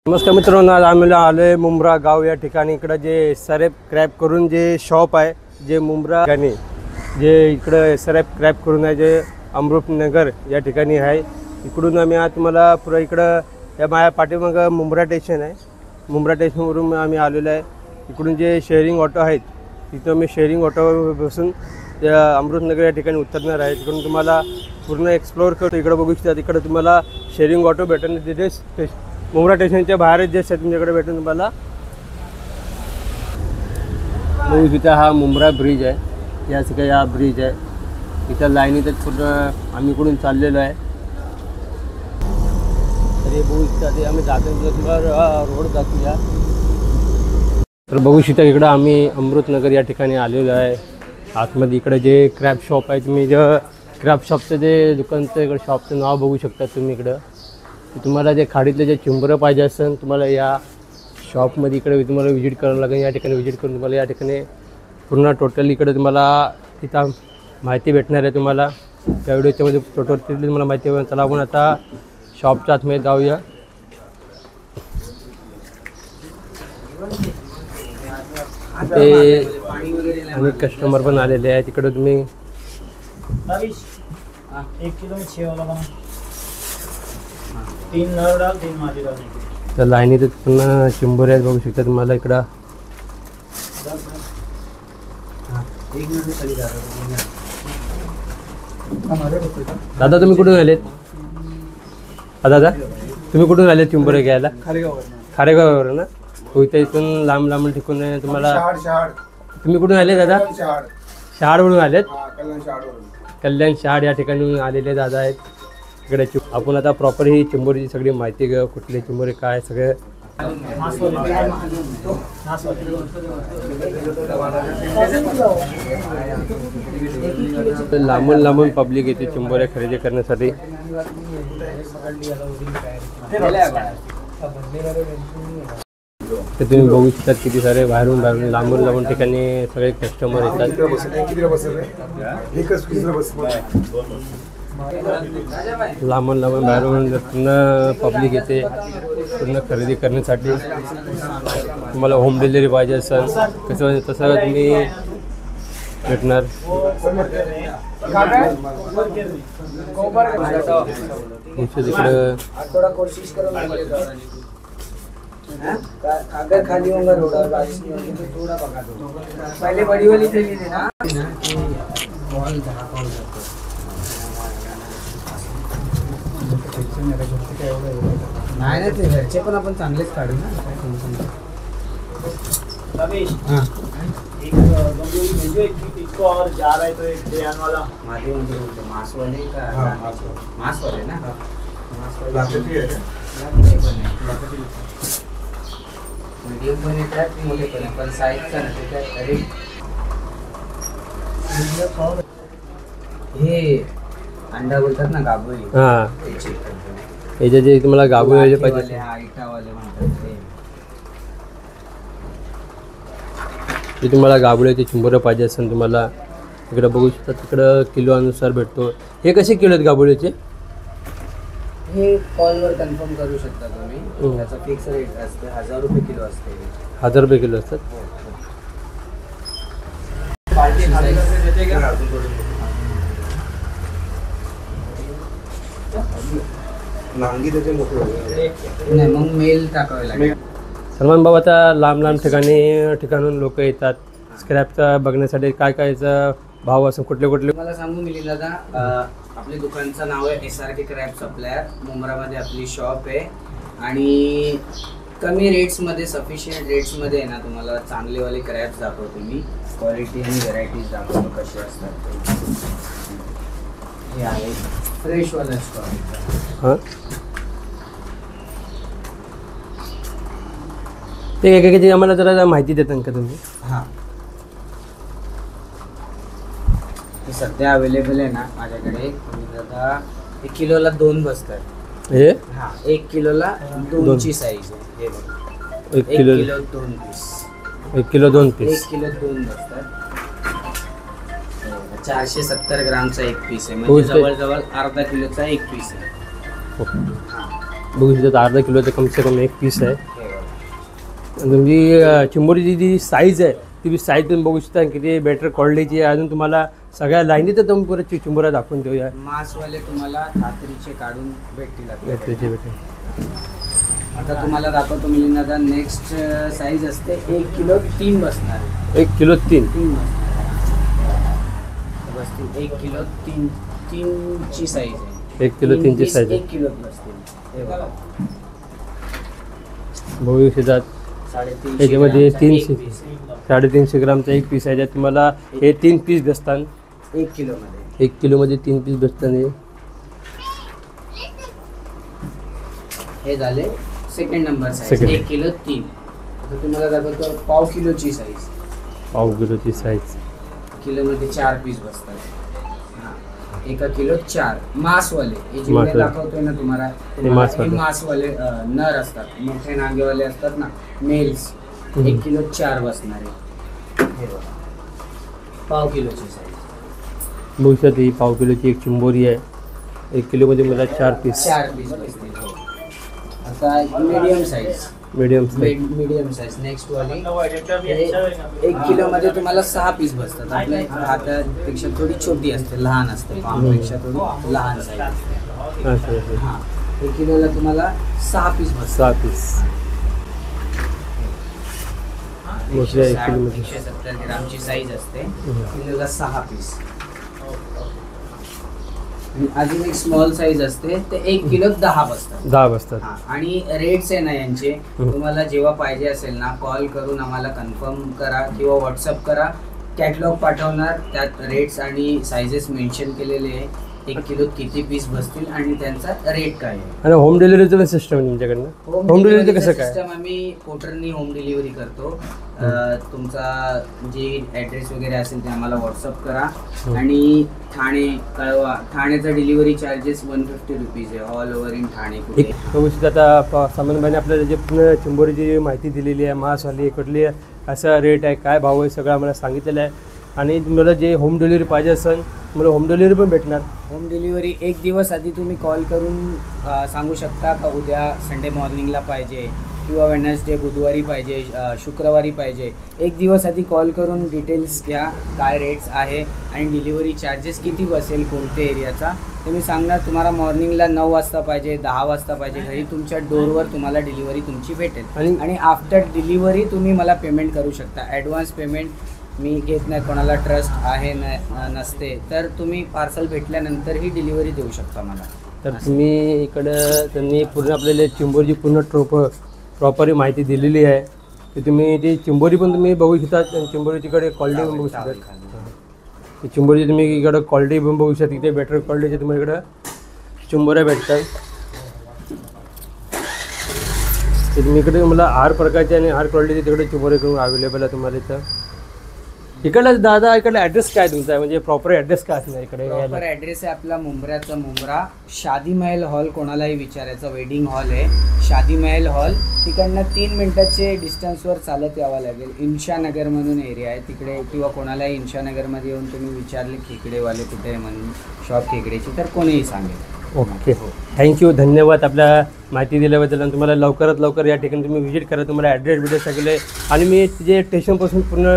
नमस्कार मित्रांनो, आज आम्ही आलोय मुंब्रा गाव या ठिकाणी. इकडं जे SRF क्रॅप करून जे शॉप आहे, जे मुंब्रा ठिकाणी जे इकडं SRF क्रॅप करून आहे, जे अमृतनगर या ठिकाणी आहे. इकडून आम्ही आज तुम्हाला पुढं इकडं या माझ्या पाठीमागं मुंब्रा स्टेशन आहे. मुंब्रा स्टेशनवरून आम्ही आलेलो आहे. इकडून जे शेअरिंग ऑटो आहेत तिथं मी शेअरिंग ऑटोवर बसून त्या अमृतनगर या ठिकाणी उतरणार आहे. तिकडून तुम्हाला पूर्ण एक्सप्लोअर करतो. इकडं बघू शकता, तिकडं तुम्हाला शेअरिंग ऑटो भेटणार. तिथे मुंब्रा स्टेशनच्या बाहेरच जे तुमच्याकडे भेटून तुम्हाला बघू शकता. हा मुंब्रा ब्रिज आहे. या सगळ्या हा ब्रिज आहे. इथं लाईनीतच पूर्ण आम्ही इकडून चाललेलो आहे. तर हे बघू शकता, ते आम्ही जातो रोड दाखवूया. तर बघू शकता, इकडं आम्ही अमृतनगर या ठिकाणी आलेलो आहे. आतमध्ये इकडे जे क्रॅप शॉप आहे, तुम्ही जे क्रॅप शॉपचं जे दुकानचं इकडं शॉपचं नाव बघू शकता तुम्ही. इकडं तुम्हाला जे खाडीतले जे चिंबरं पाहिजे असेल, तुम्हाला या शॉपमध्ये इकडे तुम्हाला व्हिजिट करावं लागेल. या ठिकाणी व्हिजिट करून तुम्हाला या ठिकाणी पूर्ण टोटल इकडे तुम्हाला तिथं माहिती भेटणार आहे. तुम्हाला त्या व्हिडिओच्यामध्ये टोटल तुम्हाला माहिती भेटेल. चला आपण आता शॉपच्या आतमध्ये जाऊया. ते आणि कस्टमर पण आलेले आहेत. तिकडे तुम्ही 1 किलो में 6 वाला बना 3 नर डाल 3 मादी डाल. तर लाईनीत पुन्हा चिंबोरे आहेत, बघू शकता तुम्हाला इकडं. दादा तुम्ही कुठून आलेत? दादा तुम्ही कुठून आलेत चिंबोरे घ्यायला? खारेगाववर ना. हो, इथं इथून लांब लांब ठिकून तुम्हाला. तुम्ही कुठून आले दादा? शहाडवरून आलेत. कल्याण शहाड या ठिकाणी आलेले दादा आहेत. इकडे आपण आता प्रॉपर ही चिंबोरीची सगळी माहिती घेऊ. कुठले चिंबोरे काय सगळे. लांबून लांबून पब्लिक येते चिंबोरे खरेदी करण्यासाठी. ते तुम्ही बघू शकता किती सारे बाहेरून लांबून लांबून ठिकाणी सगळे कस्टमर येतात. लांबून लांबून बाहेरून पूर्ण पब्लिक येते पूर्ण खरेदी करण्यासाठी. तुम्हाला होम डिलिव्हरी पाहिजे असेल कसं तसं तुम्ही भेटणार. तिकडं अगर खाली होगा रोड़ा बारिश नहीं होगी तो थोड़ा पका दो. पहले बड़ी वाली चली थी ना. नाही ना, ते घरचे पण आपण चांगलेच काढू ना. रमेश एक भेजो इसको और जा रहा है तो एक ध्यान वाला मादी म्हणजे मांस वाले का? मांस वाले ना. मांस वाले लाकडी आहे का? मीडियम पण येतात, मोठे पण साईजचा ना त्याच्यात. अरे हे अंडा बोलतात ना, गाभोळी. हां, याचे जे तुम्हाला गाभोळी पाहिजे. हा, इटावाले म्हणतात ते तुम्हाला गाभोळीचे चिंबोरं पाहिजे असेल तुम्हाला इकडं बघू शकता. तिकडं किलो अनुसार भेटतो. हे कसे किलो आहेत गाभोळीचे? हे कॉलवर कन्फर्म करू शकता तुम्ही. त्याचा फिक्स रेट असते. 1000 रुपये किलो असते. 1000 रुपये किलो असतात. नाही, मग मेल टाकावे लागेल. सलमान भाऊ, आता लांब लांब ठिकाणून लोक येतात स्क्रॅपचा बघण्यासाठी. काय कायचा भाव असं कुठले कुठले मला सांगू मिळेल दादा. आपल्या दुकानचं नाव आहे SRK क्रॅप सप्लायर. मुंब्रामध्ये आपली शॉप आहे आणि कमी रेट्समध्ये, सफिशियंट रेट्समध्ये आहे ना, तुम्हाला चांगलेवाले क्रॅप्स दाखवतो मी. क्वालिटी आणि व्हरायटीज दाखवतो कसे असतात. हे आहे फ्रेशवाला स्टॉक. हां, ते काय आम्हाला जरा माहिती देतात का तुम्ही? हां, हे सध्या अवेलेबल आहे ना माझ्याकडे. दादा 1 किलोला 2 बसतात. हे हां, 1 किलोला 2ची साईज आहे. हे बघा, 1 kilo 2 piece. 1 kilo 2 piece. 1 kilo 2 बसतात. 470 ग्रामचा एक पीस आहे. म्हणजे जवळजवळ अर्धा किलोचा एक पीस आहे. बघू शकता अर्धा किलोचा कमसे कम एक पीस आहे. आणि तुमची चिंबोरीची जी साईज आहे ती साईज तुम्ही बघू शकता किती बेटर क्वालिटीची आहे. अजून तुम्हाला सगळ्या लाईनीत तुम्ही परत चिंबोऱ्या दाखवून देऊया. मासवाले तुम्हाला खात्रीचे काढून भेटतील आपल्याकडे. त्याचे भेटेल. आता तुम्हाला दाखवतो मिलिंदा. नेक्स्ट साईज असते 1 किलो 3 बसणार. 1 किलो 3 बसतील. 1 किलो 3 ची साईज आहे. 1 किलो 3 ची साईज आहे. 1 किलो बसतील. हे बघा. बघू शकतात 350 याच्यामध्ये ग्रामचा एक 300 piece. 350 ग्रामचा एक पीस आहे. ज्यात तुम्हाला हे 3 पीस बसतात. 1 किलोमध्ये. 1 किलोमध्ये 3 पीस बसतात. हे झाले second number size. Second. 1 kilo 3. आता तुम्हाला दाखवतो पाव किलोची साईज. पाव किलोची साईज. किलोमध्ये 4 पीस बसतात. हां. 1 किलो 4 मासवाले. हे जे मासवाले. दाखवतोय ना तुम्हाला हे मासवाले. मासवाले नर असतात. मोठे नागेवाले असतात ना मेल्स. 1 किलो 4 बसणार आहे. हे बघा. पाव किलोची साईज. बघू शकता ही पाव किलोची एक चिंबोरी आहे. 1 किलोमध्ये मला 4 पीस. 4 पीस बसतील. हो. आता medium size. Medium medium size next वाली. 1 किलोमध्ये तुम्हाला 6 पीस बसतात. आपल्या हातापेक्षा थोडी छोटी असते, लहान असते. पामपेक्षा थोडी लहान साईज असते. हां. 1 किलोला तुम्हाला 6 पीस बसतात. 6 पीस. मोठ्या 1 किलोमध्ये 170 ग्रामची साईज असते. किलोला 6 पीस. आणि अजून एक स्मॉल साईज असते ते 1 किलो 10 बसतात. 10 बसतात. हां. आणि रेट्स आहे ना यांचे तुम्हाला जेव्हा पाहिजे असेल ना कॉल करून आम्हाला कन्फर्म करा किंवा व्हॉट्सअप करा. कॅटलॉग पाठवणार. त्यात रेट्स आणि सायझेस मेन्शन केलेले आहे. 1 किलोत किती पीस बसतील आणि त्यांचा रेट काय आहे. आणि होम डिलिव्हरीचं पण सिस्टम आहे तुमच्याकडनं. होम डिलिव्हरीचं कसं काय? सिस्टम आम्ही पोर्टरनी होम डिलिव्हरी करतो. तुमचा जे ॲड्रेस वगैरे असेल ते आम्हाला व्हॉट्सअप करा. आणि ठाणे कळवा. ठाण्याचा डिलिव्हरी चार्जेस 150 रुपीज आहे ऑल ओव्हर इन ठाणे. कुठे बघू शकता आता सामान्यपणे आपल्याला जे पूर्ण चिंबोरीची माहिती दिलेली आहे. मासवाली कुठली असा रेट आहे, काय भाव आहे, सगळं आम्हाला सांगितलेलं आहे. आणि तुम्हाला जे होम डिलिव्हरी पाहिजे असेल तुम्हाला होम डिलिव्हरी पण भेटणार. होम डिलिव्हरी 1 दिवस आधी तुम्ही कॉल करून सांगू शकता का उद्या संडे मॉर्निंगला पाहिजे किंवा वेडनेसडे बुधवारी पाहिजे, शुक्रवारी पाहिजे. 1 दिवस आधी कॉल करून डिटेल्स घ्या काय रेट्स आहे आणि डिलिव्हरी चार्जेस किती बसेल कोणत्या एरियाचा तुम्ही सांगणार. तुम्हाला मॉर्निंगला 9 वाजता पाहिजे, 10 वाजता पाहिजे, घरी तुमच्या डोरवर तुम्हाला डिलिव्हरी तुमची भेटेल. आणि आफ्टर डिलिव्हरी तुम्ही मला पेमेंट करू शकता. ॲडव्हान्स पेमेंट मी घेत नाही. कोणाला ट्रस्ट आहे नसते तर तुम्ही पार्सल भेटल्यानंतर ही डिलिव्हरी देऊ शकता मला. तर तुम्ही इकडं त्यांनी पूर्ण आपल्याला चिंबोरीची पूर्ण प्रॉपर माहिती दिलेली आहे. की तुम्ही ती चिंबोरी पण तुम्ही बघू शकता. चिंबोरीकडे क्वालिटी पण बघू शकता. ती चिंबोरीची तुम्ही इकडं क्वालिटी पण बघू शकता. तिथे बेटर क्वालिटीचे तुम्हाला इकडं चिंबोऱ्या भेटतात. ते तुम्ही इकडे मला 8 प्रकारचे आणि 8 क्वालिटीचे तिकडे चिंबोरे करून अवेलेबल आहे तुम्हाला इथं. इकडला दादा इकडला ॲड्रेस काय तुमचा आहे म्हणजे प्रॉपर ॲड्रेस काय असणार इकडे? प्रॉपर ॲड्रेस आहे आपला मुंब्र्याचा मुंब्रा. शादी महल हॉल कोणालाही विचारायचं. वेडिंग हॉल आहे शादी महल हॉल. तिकडनं 3 मिनिटाचे डिस्टन्सवर चालत यावं लागेल. इंशानगर म्हणून एरिया आहे तिकडे किंवा कोणालाही इंशानगरमध्ये येऊन तुम्ही विचारले खेकडेवाले कुठे आहे म्हणून शॉप खेकडेची तर कोणीही सांगेल. Okay thank you. धन्यवाद आपल्या माहिती दिल्याबद्दल. आणि तुम्हाला लवकरात लवकर या ठिकाणी तुम्ही व्हिजिट करा. तुम्हाला ॲड्रेस सगळे आणि मी जे स्टेशनपासून पूर्ण